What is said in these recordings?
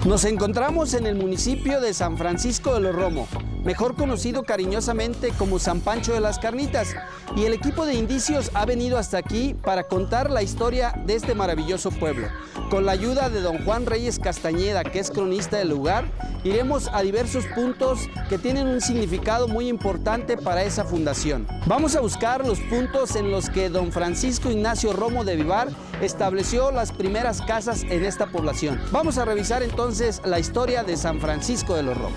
Nos encontramos en el municipio de San Francisco de los Romo, mejor conocido cariñosamente como San Pancho de las Carnitas, y el equipo de Indicios ha venido hasta aquí para contar la historia de este maravilloso pueblo. Con la ayuda de don Juan Reyes Castañeda, que es cronista del lugar, iremos a diversos puntos que tienen un significado muy importante para esa fundación. Vamos a buscar los puntos en los que don Francisco Ignacio Romo de Vivar estableció las primeras casas en esta población. Vamos a revisar entonces la historia de San Francisco de los Romo.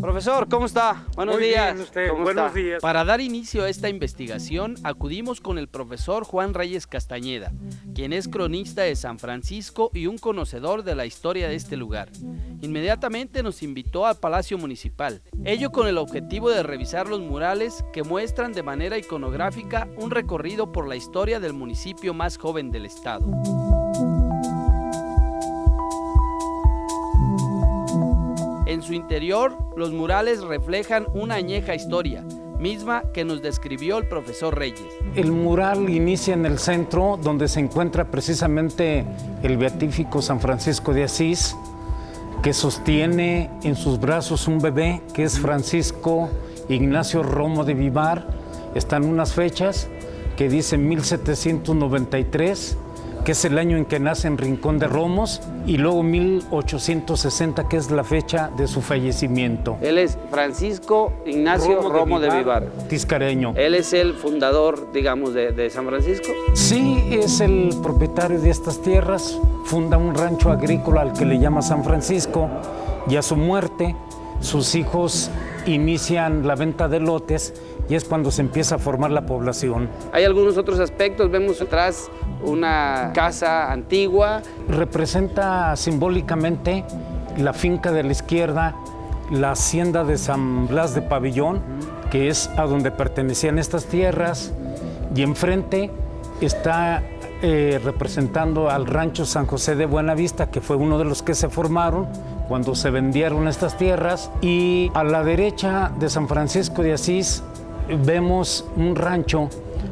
Profesor, ¿cómo está? Buenos días. Bien, usted. ¿Cómo Buenos está? días. Para dar inicio a esta investigación, acudimos con el profesor Juan Reyes Castañeda, quien es cronista de San Francisco y un conocedor de la historia de este lugar. Inmediatamente nos invitó al Palacio Municipal, ello con el objetivo de revisar los murales que muestran de manera iconográfica un recorrido por la historia del municipio más joven del estado. En su interior, los murales reflejan una añeja historia, misma que nos describió el profesor Reyes. El mural inicia en el centro, donde se encuentra precisamente el beatífico San Francisco de Asís, que sostiene en sus brazos un bebé, que es Francisco Ignacio Romo de Vivar. Están unas fechas que dicen 1793, que es el año en que nace en Rincón de Romos, y luego 1860, que es la fecha de su fallecimiento. Él es Francisco Ignacio Romo de Vivar, tiscareño. Él es el fundador, digamos, de San Francisco. Sí, es el propietario de estas tierras, funda un rancho agrícola al que le llama San Francisco, y a su muerte sus hijos inician la venta de lotes, y es cuando se empieza a formar la población. Hay algunos otros aspectos, vemos atrás una casa antigua. Representa simbólicamente la finca de la izquierda, la hacienda de San Blas de Pabellón, que es a donde pertenecían estas tierras, y enfrente está representando al rancho San José de Buenavista, que fue uno de los que se formaron cuando se vendieron estas tierras, y a la derecha de San Francisco de Asís vemos un rancho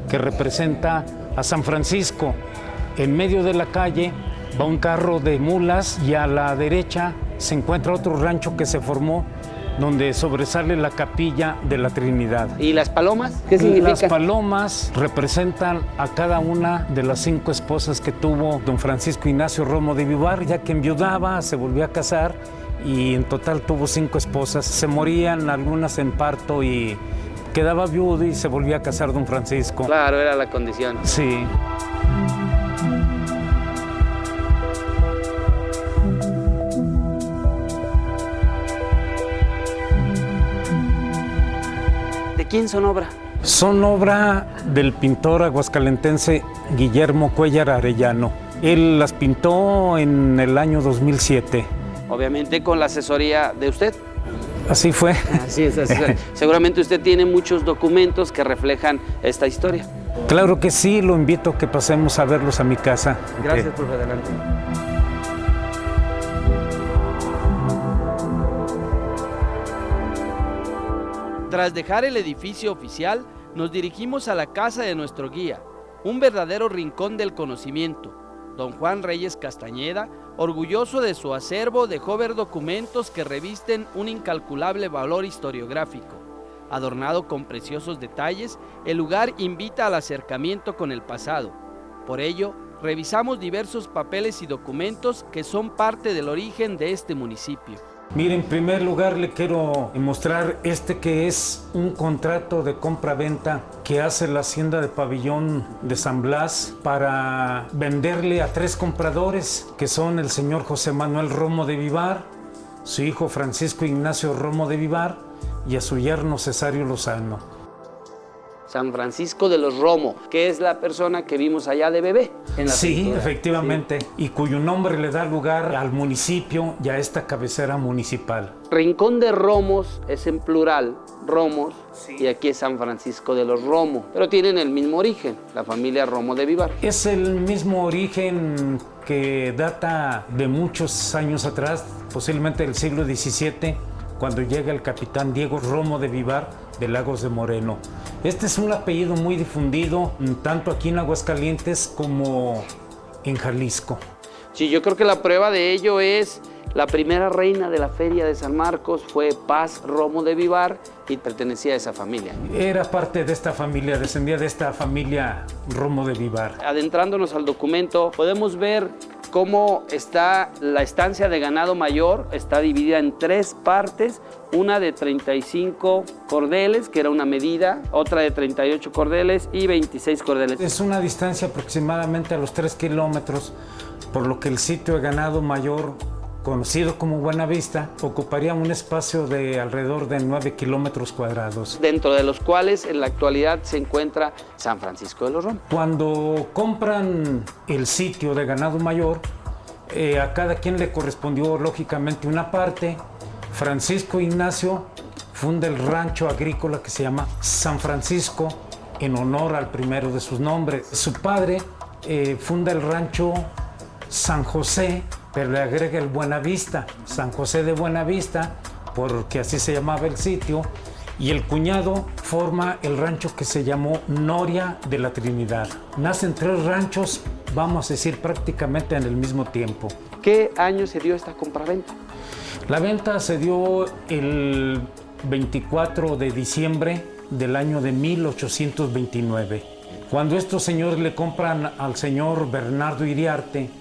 que representa a San Francisco. En medio de la calle va un carro de mulas y a la derecha se encuentra otro rancho que se formó donde sobresale la capilla de la Trinidad. ¿Y las palomas? ¿Qué significa? Las palomas representan a cada una de las 5 esposas que tuvo don Francisco Ignacio Romo de Vivar, ya que enviudaba, se volvió a casar y en total tuvo 5 esposas. Se morían algunas en parto y quedaba viudo y se volvía a casar don Francisco. Claro, era la condición. Sí. ¿De quién son obra? Son obra del pintor aguascalentense Guillermo Cuéllar Arellano. Él las pintó en el año 2007. Obviamente con la asesoría de usted. Así fue. Así es, así es. Seguramente usted tiene muchos documentos que reflejan esta historia. Claro que sí, lo invito a que pasemos a verlos a mi casa. Gracias, profe, adelante. Tras dejar el edificio oficial, nos dirigimos a la casa de nuestro guía, un verdadero rincón del conocimiento. Don Juan Reyes Castañeda, orgulloso de su acervo, dejó ver documentos que revisten un incalculable valor historiográfico. Adornado con preciosos detalles, el lugar invita al acercamiento con el pasado. Por ello, revisamos diversos papeles y documentos que son parte del origen de este municipio. Mire, en primer lugar le quiero mostrar este que es un contrato de compra-venta que hace la hacienda de Pabellón de San Blas para venderle a 3 compradores, que son el señor José Manuel Romo de Vivar, su hijo Francisco Ignacio Romo de Vivar y a su yerno Cesario Lozano. San Francisco de los Romo, que es la persona que vimos allá de bebé en la Sí, pintura. efectivamente, sí. Y cuyo nombre le da lugar al municipio y a esta cabecera municipal. Rincón de Romos es en plural, Romos, sí. Y aquí es San Francisco de los Romo, pero tienen el mismo origen, la familia Romo de Vivar. Es el mismo origen que data de muchos años atrás, posiblemente del siglo XVII, cuando llega el capitán Diego Romo de Vivar de Lagos de Moreno. Este es un apellido muy difundido, tanto aquí en Aguascalientes como en Jalisco. Sí, yo creo que la prueba de ello es la primera reina de la Feria de San Marcos fue Paz Romo de Vivar y pertenecía a esa familia. Era parte de esta familia, descendía de esta familia Romo de Vivar. Adentrándonos al documento, podemos ver cómo está la estancia de ganado mayor, está dividida en 3 partes, una de 35 cordeles, que era una medida, otra de 38 cordeles y 26 cordeles. Es una distancia aproximadamente a los 3 kilómetros, por lo que el sitio de ganado mayor, conocido como Buenavista, ocuparía un espacio de alrededor de 9 kilómetros cuadrados. Dentro de los cuales en la actualidad se encuentra San Francisco de los Romo. Cuando compran el sitio de ganado mayor, a cada quien le correspondió lógicamente una parte. Francisco Ignacio funda el rancho agrícola que se llama San Francisco en honor al primero de sus nombres. Su padre funda el rancho San José, pero le agrega el Buenavista, San José de Buenavista, porque así se llamaba el sitio, y el cuñado forma el rancho que se llamó Noria de la Trinidad. Nacen 3 ranchos, vamos a decir, prácticamente en el mismo tiempo. ¿Qué año se dio esta compraventa? La venta se dio el 24 de diciembre del año de 1829. Cuando estos señores le compran al señor Bernardo Iriarte,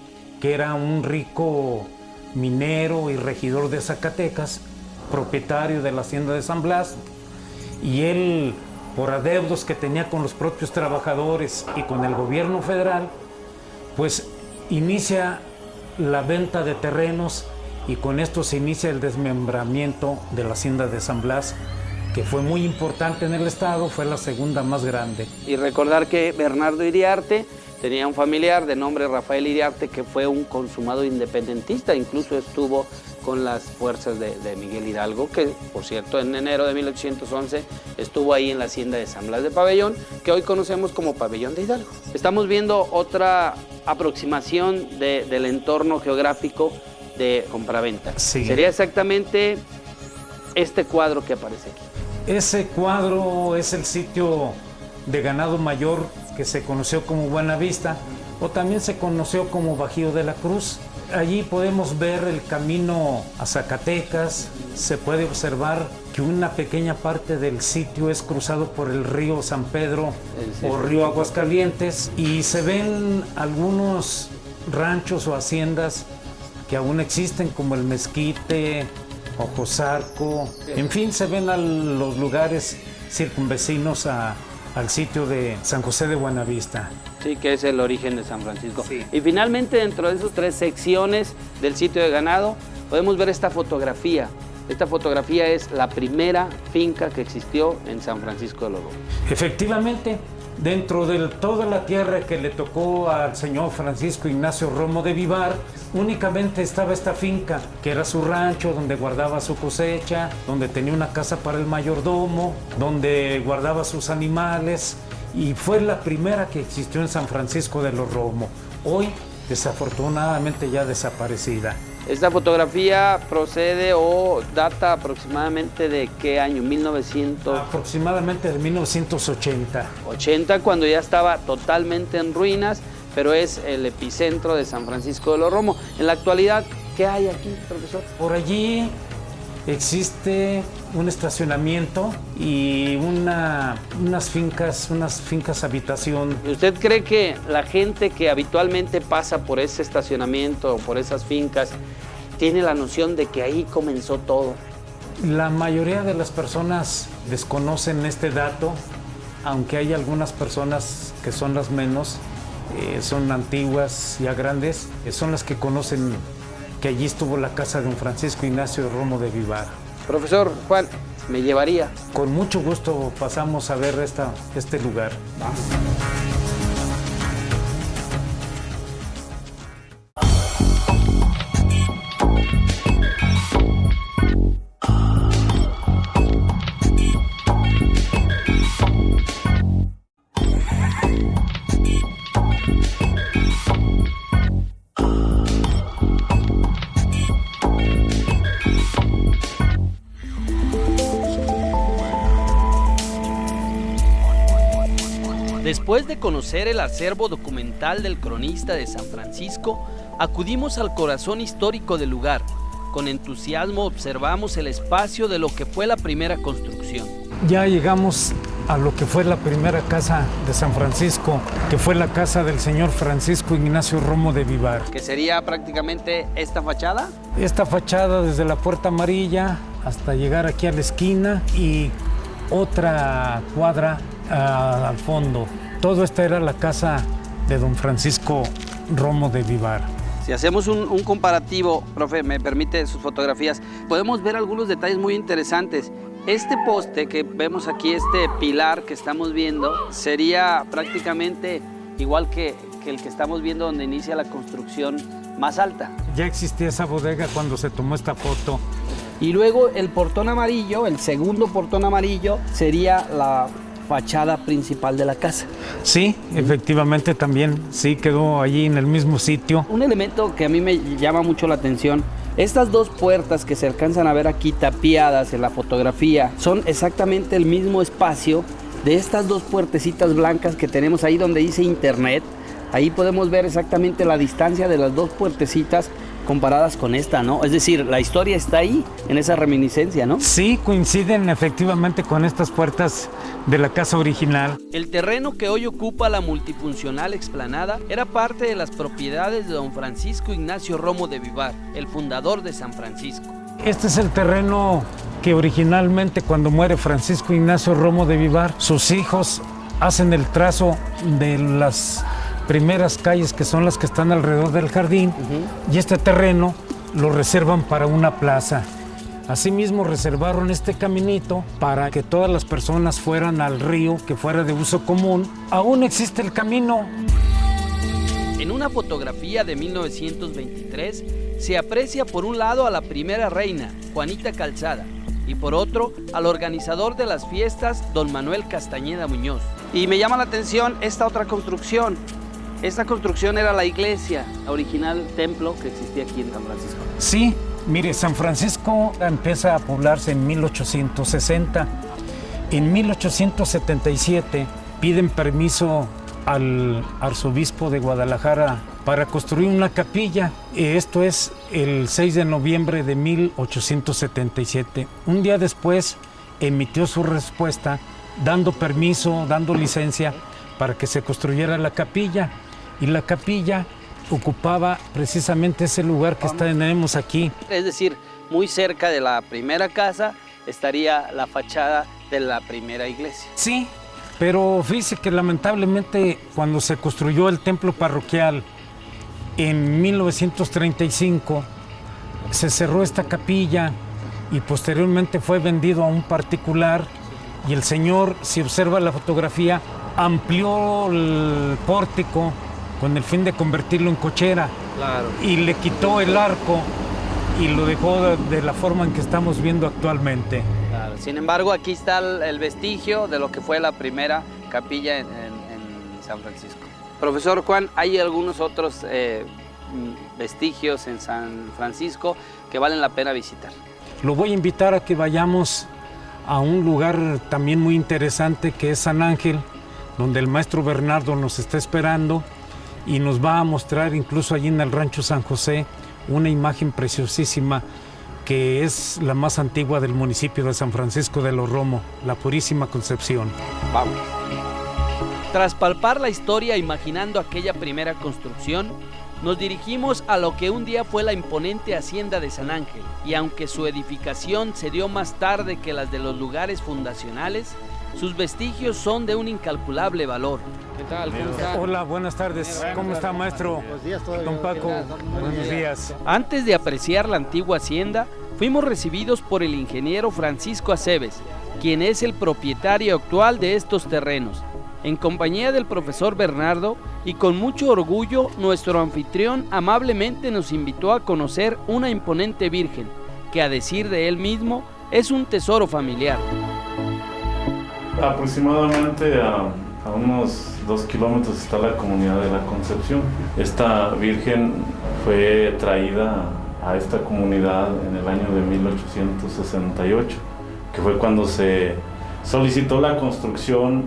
que era un rico minero y regidor de Zacatecas, propietario de la hacienda de San Blas, y él, por adeudos que tenía con los propios trabajadores y con el gobierno federal, pues inicia la venta de terrenos y con esto se inicia el desmembramiento de la hacienda de San Blas, que fue muy importante en el estado, fue la segunda más grande. Y recordar que Bernardo Iriarte tenía un familiar de nombre Rafael Iriarte que fue un consumado independentista, incluso estuvo con las fuerzas de Miguel Hidalgo, que por cierto en enero de 1811 estuvo ahí en la hacienda de San Blas de Pabellón, que hoy conocemos como Pabellón de Hidalgo. Estamos viendo otra aproximación del entorno geográfico de compraventa. Sí. Sería exactamente este cuadro que aparece aquí. Ese cuadro es el sitio de ganado mayor que se conoció como Buenavista o también se conoció como Bajío de la Cruz. Allí podemos ver el camino a Zacatecas, se puede observar que una pequeña parte del sitio es cruzado por el río San Pedro o río Aguascalientes y se ven algunos ranchos o haciendas que aún existen como el Mezquite, Ojosarco, en fin, se ven los lugares circunvecinos al sitio de San José de Buenavista. Sí, que es el origen de San Francisco. Sí. Y finalmente, dentro de esas 3 secciones del sitio de ganado, podemos ver esta fotografía. Esta fotografía es la primera finca que existió en San Francisco de los Romo. Efectivamente, dentro de toda la tierra que le tocó al señor Francisco Ignacio Romo de Vivar, únicamente estaba esta finca, que era su rancho, donde guardaba su cosecha, donde tenía una casa para el mayordomo, donde guardaba sus animales, y fue la primera que existió en San Francisco de los Romo, hoy desafortunadamente ya desaparecida. Esta fotografía procede o data aproximadamente de qué año, 1900. Aproximadamente de 1980. 80, cuando ya estaba totalmente en ruinas, pero es el epicentro de San Francisco de los Romo. En la actualidad, ¿qué hay aquí, profesor? Por allí existe un estacionamiento y unas fincas habitación. ¿Usted cree que la gente que habitualmente pasa por ese estacionamiento o por esas fincas tiene la noción de que ahí comenzó todo? La mayoría de las personas desconocen este dato, aunque hay algunas personas que son las menos, son antiguas, ya grandes, son las que conocen que allí estuvo la casa de don Francisco Ignacio Romo de Vivar. Profesor Juan, me llevaría. Con mucho gusto pasamos a ver este lugar. Vamos. Después de conocer el acervo documental del cronista de San Francisco, acudimos al corazón histórico del lugar. Con entusiasmo observamos el espacio de lo que fue la primera construcción. Ya llegamos a lo que fue la primera casa de San Francisco, que fue la casa del señor Francisco Ignacio Romo de Vivar. ¿Que sería prácticamente esta fachada? Esta fachada desde la Puerta Amarilla hasta llegar aquí a la esquina y otra cuadra al fondo. Todo esta era la casa de don Francisco Romo de Vivar. Si hacemos un comparativo, profe, me permite sus fotografías, podemos ver algunos detalles muy interesantes. Este poste que vemos aquí, este pilar que estamos viendo, sería prácticamente igual que el que estamos viendo donde inicia la construcción más alta. Ya existía esa bodega cuando se tomó esta foto. Y luego el portón amarillo, el segundo portón amarillo, sería la fachada principal de la casa. Sí, efectivamente también, sí, quedó allí en el mismo sitio. Un elemento que a mí me llama mucho la atención, estas dos puertas que se alcanzan a ver aquí tapiadas en la fotografía, son exactamente el mismo espacio de estas dos puertecitas blancas que tenemos ahí donde dice Internet. Ahí podemos ver exactamente la distancia de las dos puertecitas comparadas con esta, ¿no? Es decir, la historia está ahí, en esa reminiscencia, ¿no? Sí, coinciden efectivamente con estas puertas de la casa original. El terreno que hoy ocupa la multifuncional explanada era parte de las propiedades de don Francisco Ignacio Romo de Vivar, el fundador de San Francisco. Este es el terreno que originalmente, cuando muere Francisco Ignacio Romo de Vivar, sus hijos hacen el trazo de las primeras calles que son las que están alrededor del jardín, y este terreno lo reservan para una plaza. Asimismo reservaron este caminito para que todas las personas fueran al río, que fuera de uso común. Aún existe el camino. En una fotografía de 1923 se aprecia por un lado a la primera reina, Juanita Calzada, y por otro al organizador de las fiestas, don Manuel Castañeda Muñoz. Y me llama la atención esta otra construcción. Esta construcción era la iglesia, la original templo que existía aquí en San Francisco. Sí, mire, San Francisco empieza a poblarse en 1860. En 1877 piden permiso al arzobispo de Guadalajara para construir una capilla. Esto es el 6 de noviembre de 1877. Un día después emitió su respuesta dando permiso, dando licencia para que se construyera la capilla. Y la capilla ocupaba precisamente ese lugar que tenemos aquí. Es decir, muy cerca de la primera casa estaría la fachada de la primera iglesia. Sí, pero fíjese que lamentablemente cuando se construyó el templo parroquial en 1935, se cerró esta capilla y posteriormente fue vendido a un particular, y el señor, si observa la fotografía, amplió el pórtico con el fin de convertirlo en cochera. Claro. Y le quitó el arco y lo dejó de la forma en que estamos viendo actualmente. Claro. Sin embargo, aquí está el vestigio de lo que fue la primera capilla en San Francisco. Profesor Juan, hay algunos otros vestigios en San Francisco que valen la pena visitar. Lo voy a invitar a que vayamos a un lugar también muy interesante que es San Ángel, donde el maestro Bernardo nos está esperando y nos va a mostrar incluso allí en el rancho San José una imagen preciosísima que es la más antigua del municipio de San Francisco de los Romo, la Purísima Concepción. Vamos. Tras palpar la historia imaginando aquella primera construcción, nos dirigimos a lo que un día fue la imponente hacienda de San Ángel, y aunque su edificación se dio más tarde que las de los lugares fundacionales, sus vestigios son de un incalculable valor. ¿Qué tal? ¿Cómo está? Hola, buenas tardes. ¿Cómo está, maestro? Buenos días, todo Don bien. Paco, buenos días. Antes de apreciar la antigua hacienda, fuimos recibidos por el ingeniero Francisco Aceves, quien es el propietario actual de estos terrenos. En compañía del profesor Bernardo y con mucho orgullo, nuestro anfitrión amablemente nos invitó a conocer una imponente virgen, que a decir de él mismo, es un tesoro familiar. Aproximadamente a unos 2 kilómetros está la comunidad de la Concepción. Esta virgen fue traída a esta comunidad en el año de 1868, que fue cuando se solicitó la construcción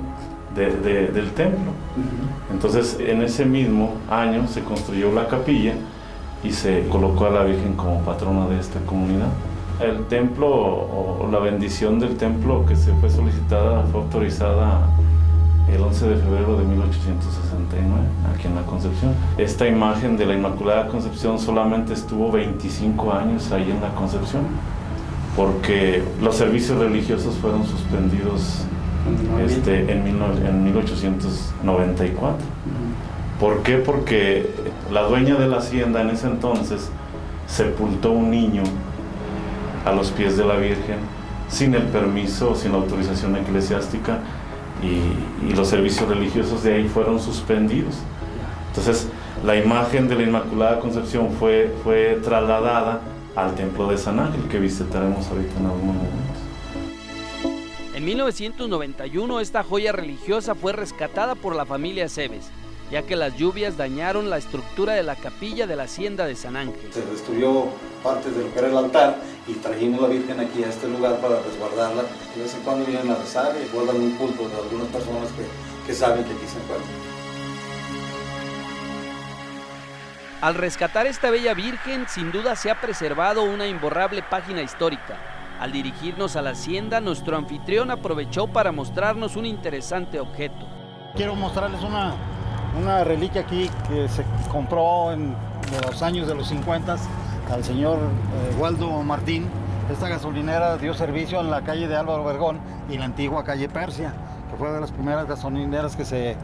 del templo. Entonces, en ese mismo año se construyó la capilla y se colocó a la Virgen como patrona de esta comunidad. El templo o la bendición del templo que se fue solicitada fue autorizada el 11 de febrero de 1869, aquí en la Concepción. Esta imagen de la Inmaculada Concepción solamente estuvo 25 años ahí en la Concepción, porque los servicios religiosos fueron suspendidos en 1894. ¿Por qué? Porque la dueña de la hacienda en ese entonces sepultó un niño a los pies de la Virgen sin el permiso, sin la autorización eclesiástica, y los servicios religiosos de ahí fueron suspendidos. Entonces la imagen de la Inmaculada Concepción fue trasladada al templo de San Ángel, que visitaremos ahorita en algunos momentos. En 1991 esta joya religiosa fue rescatada por la familia Aceves, ya que las lluvias dañaron la estructura de la capilla de la hacienda de San Ángel. Se destruyó parte de lo que era el altar y trajimos la Virgen aquí a este lugar para resguardarla. De vez en cuando vienen a rezar y guardan un culto de algunas personas que saben que aquí se encuentra. Al rescatar esta bella Virgen, sin duda se ha preservado una imborrable página histórica. Al dirigirnos a la hacienda, nuestro anfitrión aprovechó para mostrarnos un interesante objeto. Quiero mostrarles una reliquia aquí que se compró en los años de los 50 al señor Waldo Martín. Esta gasolinera dio servicio en la calle de Álvaro Obregón y la antigua calle Persia, que fue de las primeras gasolineras que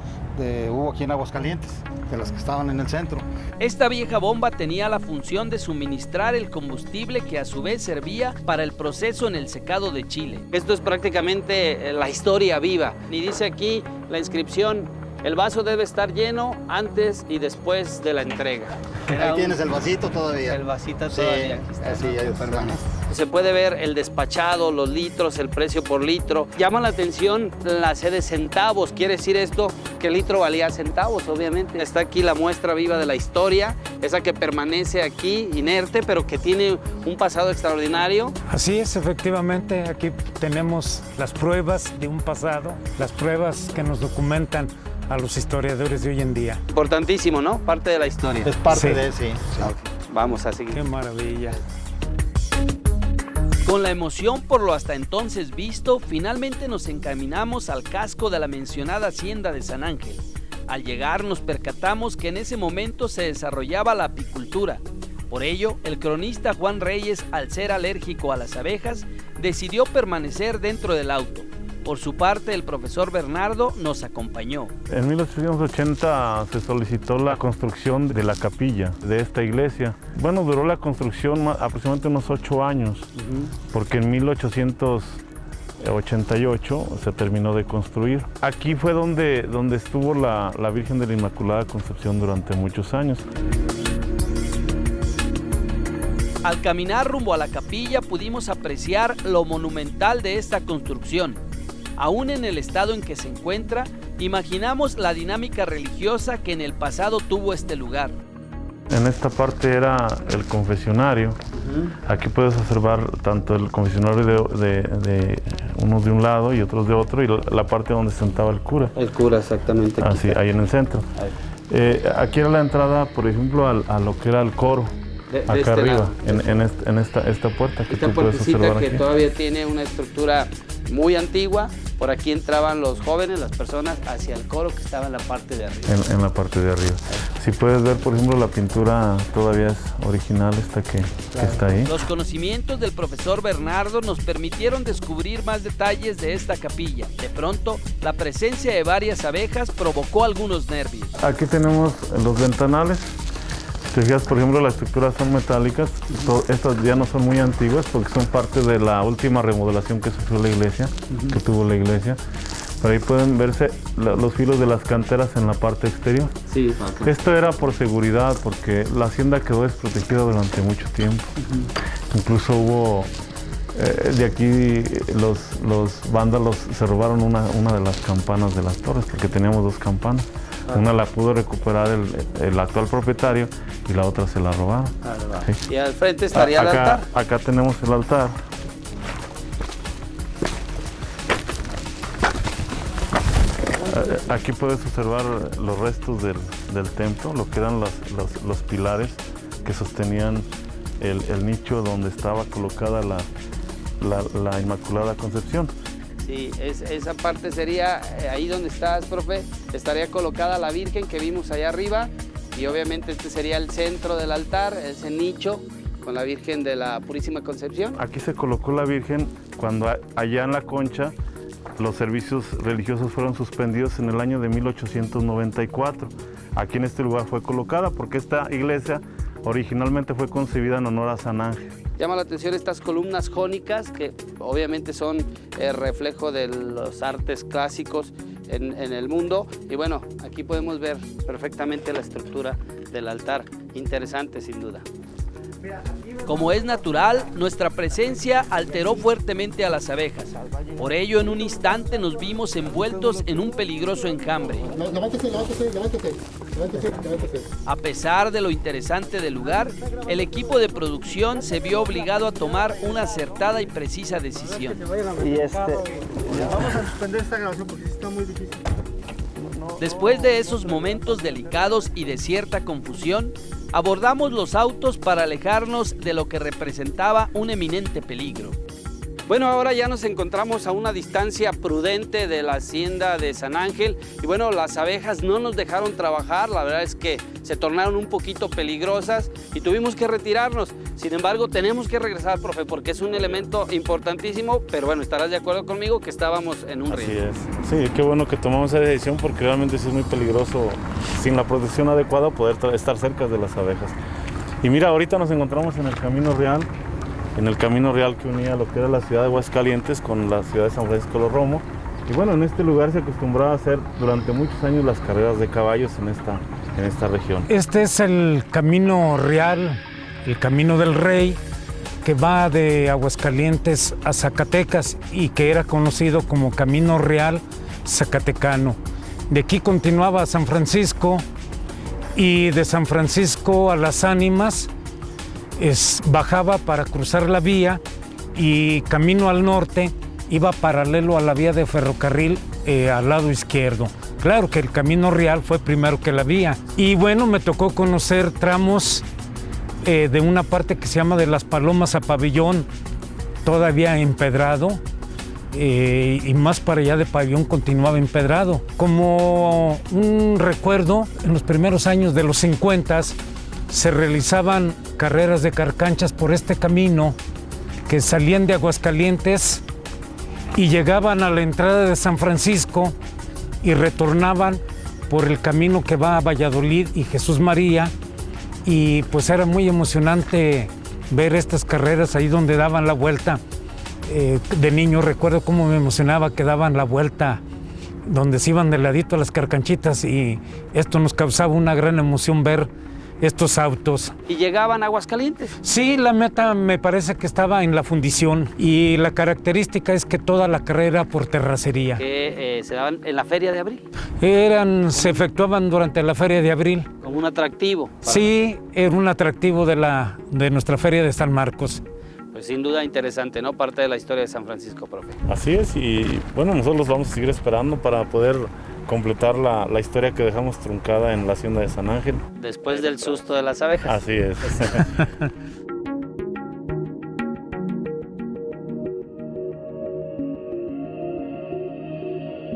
hubo aquí en Aguascalientes, de las que estaban en el centro. Esta vieja bomba tenía la función de suministrar el combustible que a su vez servía para el proceso en el secado de Chile. Esto es prácticamente la historia viva. Y dice aquí la inscripción: el vaso debe estar lleno antes y después de la entrega. Ahí tienes el vasito todavía. El vasito todavía, aquí está. Sí, Se puede ver el despachado, los litros, el precio por litro. Llama la atención la C de centavos. Quiere decir esto que el litro valía centavos, obviamente. Está aquí la muestra viva de la historia, esa que permanece aquí inerte, pero que tiene un pasado extraordinario. Así es, efectivamente, aquí tenemos las pruebas de un pasado, las pruebas que nos documentan a los historiadores de hoy en día. Importantísimo, ¿no? Parte de la historia. Es parte de, sí. Vamos a seguir. Qué maravilla. Con la emoción por lo hasta entonces visto, finalmente nos encaminamos al casco de la mencionada hacienda de San Ángel. Al llegar nos percatamos que en ese momento se desarrollaba la apicultura. Por ello, el cronista Juan Reyes, al ser alérgico a las abejas, decidió permanecer dentro del auto. Por su parte, el profesor Bernardo nos acompañó. En 1880 se solicitó la construcción de la capilla de esta iglesia. Bueno, duró la construcción aproximadamente unos 8 años, porque en 1888 se terminó de construir. Aquí fue donde estuvo la Virgen de la Inmaculada Concepción durante muchos años. Al caminar rumbo a la capilla pudimos apreciar lo monumental de esta construcción. Aún en el estado en que se encuentra, imaginamos la dinámica religiosa que en el pasado tuvo este lugar. En esta parte era el confesionario. Aquí puedes observar tanto el confesionario de unos de un lado y otros de otro, y la parte donde sentaba el cura. El cura, exactamente. Así, ahí en el centro. Aquí era la entrada, por ejemplo, a lo que era el coro. Acá este arriba, lado. en esta puerta que Esta tú puedes puertecita observar que aquí. todavía tiene una estructura muy antigua. Por aquí entraban los jóvenes, las personas, hacia el coro que estaba en la parte de arriba. En la parte de arriba. Si puedes ver, por ejemplo, la pintura todavía es original, esta que está ahí. Los conocimientos del profesor Bernardo nos permitieron descubrir más detalles de esta capilla. De pronto, la presencia de varias abejas provocó algunos nervios. Aquí tenemos los ventanales. Si te fijas, por ejemplo, las estructuras son metálicas, estas ya no son muy antiguas porque son parte de la última remodelación que sufrió la iglesia, que tuvo la iglesia. Por ahí pueden verse los filos de las canteras en la parte exterior. Sí, Esto era por seguridad, porque la hacienda quedó desprotegida durante mucho tiempo. Incluso hubo, de aquí los vándalos se robaron una de las campanas de las torres, porque teníamos 2 campanas. Una la pudo recuperar el actual propietario y la otra se la robaron. Sí. Y al frente estaría el altar. Acá tenemos el altar. Aquí puedes observar los restos del templo, lo que eran los pilares que sostenían el nicho donde estaba colocada la Inmaculada Concepción. Sí, esa parte sería, ahí donde estás, profe, estaría colocada la Virgen que vimos allá arriba y obviamente este sería el centro del altar, ese nicho con la Virgen de la Purísima Concepción. Aquí se colocó la Virgen cuando allá en la Concha los servicios religiosos fueron suspendidos en el año de 1894. Aquí en este lugar fue colocada porque esta iglesia originalmente fue concebida en honor a San Ángel. Llama la atención estas columnas jónicas que obviamente son reflejo de los artes clásicos en el mundo y bueno, aquí podemos ver perfectamente la estructura del altar, interesante sin duda. Como es natural, nuestra presencia alteró fuertemente a las abejas. Por ello, en un instante nos vimos envueltos en un peligroso enjambre. Levántese. A pesar de lo interesante del lugar, el equipo de producción se vio obligado a tomar una acertada y precisa decisión. Vamos a suspender esta grabación porque está muy difícil. Después de esos momentos delicados y de cierta confusión, abordamos los autos para alejarnos de lo que representaba un eminente peligro. Bueno, ahora ya nos encontramos a una distancia prudente de la hacienda de San Ángel y bueno, las abejas no nos dejaron trabajar, la verdad es que se tornaron un poquito peligrosas y tuvimos que retirarnos. Sin embargo, tenemos que regresar, profe, porque es un elemento importantísimo, pero bueno, estarás de acuerdo conmigo que estábamos en un riesgo. Así es. Sí, qué bueno que tomamos esa decisión porque realmente sí es muy peligroso sin la protección adecuada poder estar cerca de las abejas. Y mira, ahorita nos encontramos en el Camino Real, que unía lo que era la ciudad de Aguascalientes con la ciudad de San Francisco de los Romo. Y bueno, en este lugar se acostumbraba a hacer durante muchos años las carreras de caballos en esta región. Este es el Camino Real, el Camino del Rey, que va de Aguascalientes a Zacatecas y que era conocido como Camino Real Zacatecano. De aquí continuaba a San Francisco y de San Francisco a Las Ánimas bajaba para cruzar la vía y camino al norte iba paralelo a la vía de ferrocarril al lado izquierdo. Claro que el Camino Real fue primero que la vía. Y bueno, me tocó conocer tramos de una parte que se llama de Las Palomas a Pabellón, todavía empedrado, y más para allá de Pabellón continuaba empedrado. Como un recuerdo, en los primeros años de los 50 se realizaban carreras de carcanchas por este camino que salían de Aguascalientes y llegaban a la entrada de San Francisco y retornaban por el camino que va a Valladolid y Jesús María, y pues era muy emocionante ver estas carreras ahí donde daban la vuelta. De niño recuerdo cómo me emocionaba que daban la vuelta donde se iban de ladito a las carcanchitas y esto nos causaba una gran emoción ver estos autos. ¿Y llegaban a Aguascalientes? Sí, la meta me parece que estaba en la fundición y la característica es que toda la carrera por terracería. Que se daban en la Feria de Abril. Se efectuaban durante la Feria de Abril. Como un atractivo. Sí, era un atractivo de nuestra Feria de San Marcos. Pues sin duda interesante, ¿no? Parte de la historia de San Francisco, profe. Así es, y bueno, nosotros vamos a seguir esperando para poder completar la historia que dejamos truncada en la hacienda de San Ángel. Después del susto de las abejas. Así es.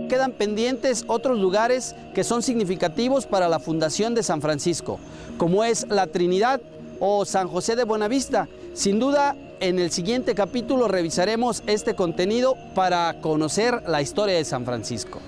Quedan pendientes otros lugares que son significativos para la fundación de San Francisco, como es la Trinidad o San José de Buenavista. Sin duda, en el siguiente capítulo revisaremos este contenido para conocer la historia de San Francisco.